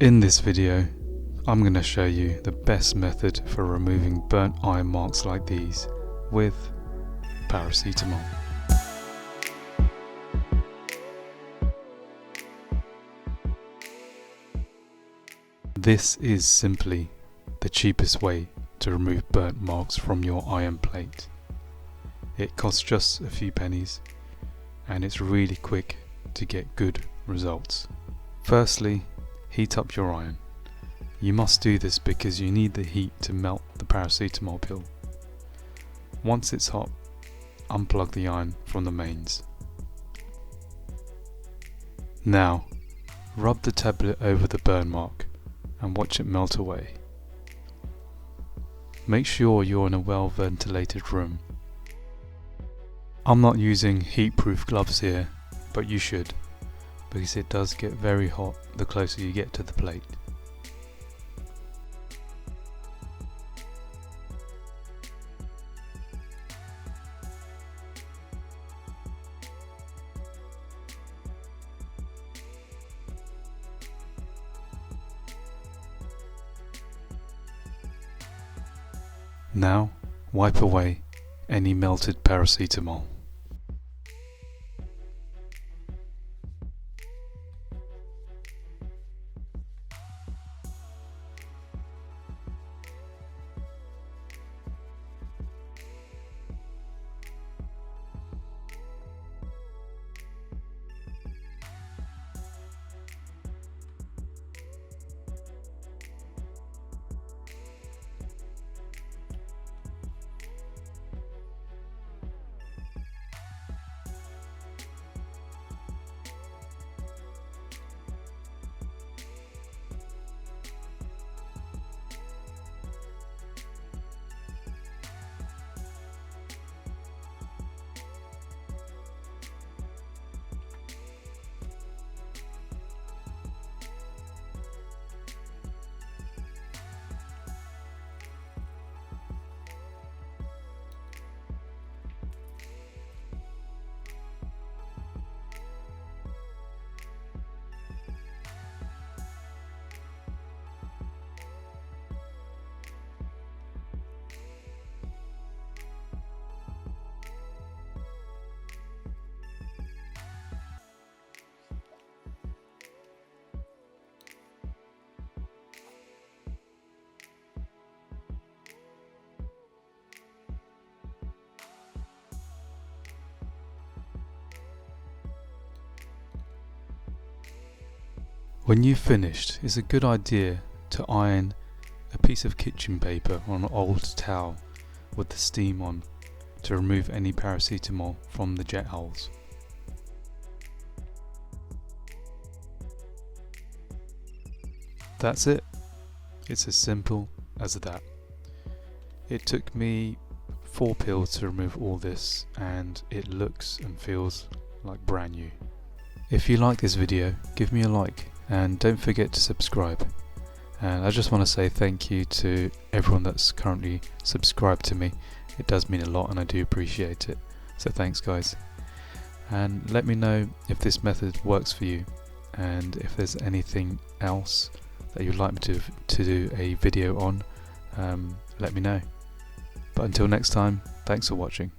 In this video, I'm going to show you the best method for removing burnt iron marks like these with paracetamol. This is simply the cheapest way to remove burnt marks from your iron plate. It costs just a few pennies and it's really quick to get good results. Firstly, heat up your iron. You must do this because you need the heat to melt the paracetamol pill. Once it's hot, unplug the iron from the mains. Now, rub the tablet over the burn mark and watch it melt away. Make sure you're in a well ventilated room. I'm not using heat-proof gloves here, but you should, because it does get very hot the closer you get to the plate. Now, wipe away any melted paracetamol. When you've finished, it's a good idea to iron a piece of kitchen paper on an old towel with the steam on to remove any paracetamol from the jet holes. That's it. It's as simple as that. It took me 4 pills to remove all this and it looks and feels like brand new. If you like this video, give me a like and don't forget to subscribe. And I just want to say thank you to everyone that's currently subscribed to me. It does mean a lot and I do appreciate it. So thanks guys. And let me know if this method works for you and if there's anything else that you'd like me to do a video on, let me know. But until next time, thanks for watching.